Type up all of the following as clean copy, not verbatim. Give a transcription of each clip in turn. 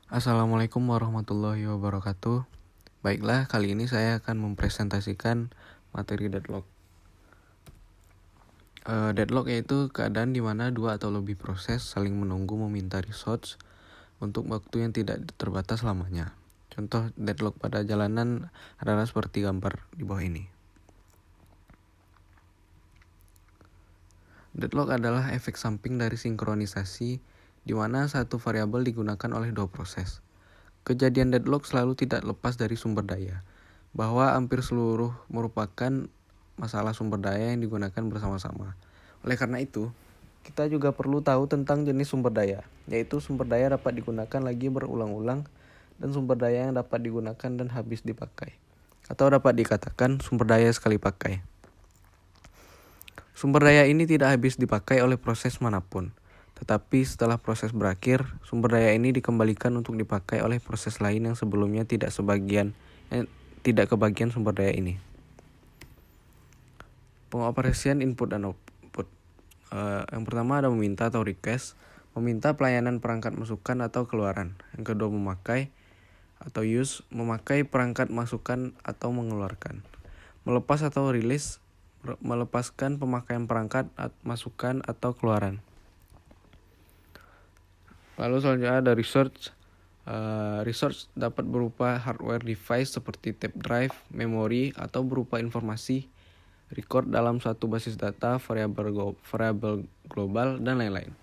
Assalamualaikum warahmatullahi wabarakatuh. Baiklah, kali ini saya akan mempresentasikan materi deadlock. Deadlock yaitu keadaan di mana dua atau lebih proses saling menunggu meminta resource untuk waktu yang tidak terbatas lamanya. Contoh deadlock pada jalanan adalah seperti gambar di bawah ini. Deadlock adalah efek samping dari sinkronisasi di mana satu variabel digunakan oleh dua proses. Kejadian deadlock selalu tidak lepas dari sumber daya, bahwa hampir seluruh merupakan masalah sumber daya yang digunakan bersama-sama. Oleh karena itu, kita juga perlu tahu tentang jenis sumber daya, yaitu sumber daya dapat digunakan lagi berulang-ulang dan sumber daya yang dapat digunakan dan habis dipakai, atau dapat dikatakan sumber daya sekali pakai. Sumber daya ini tidak habis dipakai oleh proses manapun, tetapi setelah proses berakhir, sumber daya ini dikembalikan untuk dipakai oleh proses lain yang sebelumnya tidak kebagian sumber daya ini. Pengoperasian input dan output. Yang pertama ada meminta atau request, meminta pelayanan perangkat masukan atau keluaran. Yang kedua memakai atau use, memakai perangkat masukan atau mengeluarkan. Melepas atau release, melepaskan pemakaian perangkat masukan atau keluaran. Lalu selanjutnya ada resource. Resource dapat berupa hardware device seperti tape drive, memori, atau berupa informasi, record dalam suatu basis data, variabel global, dan lain-lain.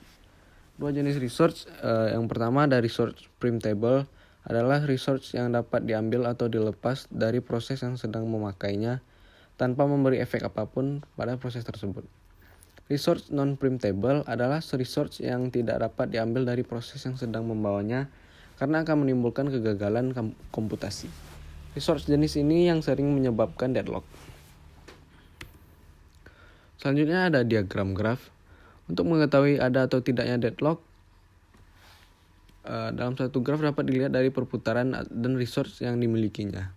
Dua jenis resource. Yang pertama ada resource printable, adalah resource yang dapat diambil atau dilepas dari proses yang sedang memakainya tanpa memberi efek apapun pada proses tersebut. Resource non-printable adalah resource yang tidak dapat diambil dari proses yang sedang membawanya karena akan menimbulkan kegagalan komputasi. Resource jenis ini yang sering menyebabkan deadlock. Selanjutnya ada diagram graf. Untuk mengetahui ada atau tidaknya deadlock, dalam satu graf dapat dilihat dari perputaran dan resource yang dimilikinya.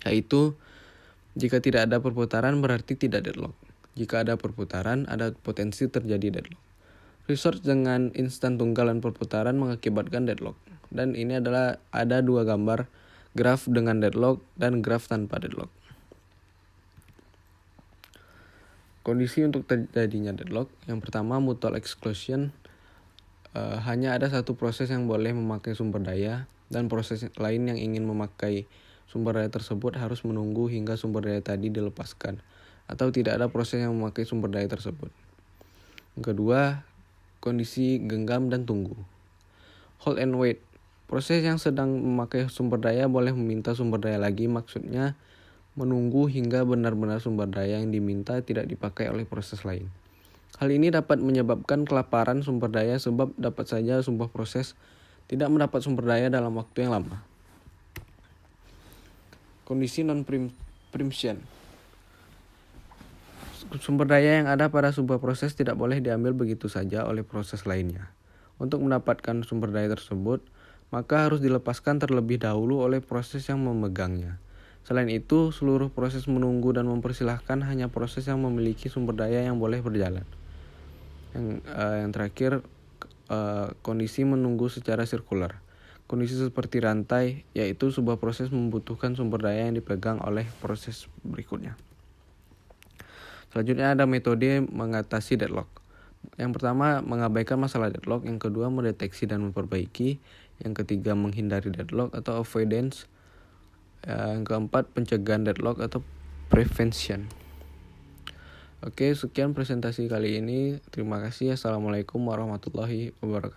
Yaitu, jika tidak ada perputaran berarti tidak deadlock. Jika ada perputaran, ada potensi terjadi deadlock. Resource dengan instan tunggal dan perputaran mengakibatkan deadlock. Dan ini adalah ada dua gambar, graf dengan deadlock dan graf tanpa deadlock. Kondisi untuk terjadinya deadlock, yang pertama mutual exclusion, hanya ada satu proses yang boleh memakai sumber daya dan proses lain yang ingin memakai sumber daya tersebut harus menunggu hingga sumber daya tadi dilepaskan, atau tidak ada proses yang memakai sumber daya tersebut. Yang kedua, kondisi genggam dan tunggu. Hold and wait. Proses yang sedang memakai sumber daya boleh meminta sumber daya lagi, maksudnya menunggu hingga benar-benar sumber daya yang diminta tidak dipakai oleh proses lain. Hal ini dapat menyebabkan kelaparan sumber daya sebab dapat saja sebuah proses tidak mendapat sumber daya dalam waktu yang lama. Kondisi non-preemption. Sumber daya yang ada pada sebuah proses tidak boleh diambil begitu saja oleh proses lainnya. Untuk mendapatkan sumber daya tersebut, maka harus dilepaskan terlebih dahulu oleh proses yang memegangnya. Selain itu, seluruh proses menunggu dan mempersilahkan hanya proses yang memiliki sumber daya yang boleh berjalan. Yang terakhir, kondisi menunggu secara sirkular. Kondisi seperti rantai, yaitu sebuah proses membutuhkan sumber daya yang dipegang oleh proses berikutnya. Selanjutnya ada metode mengatasi deadlock. Yang pertama, mengabaikan masalah deadlock. Yang kedua, mendeteksi dan memperbaiki. Yang ketiga, menghindari deadlock atau avoidance. Yang keempat, pencegahan deadlock atau prevention. Oke, sekian presentasi kali ini. Terima kasih. Assalamualaikum warahmatullahi wabarakatuh.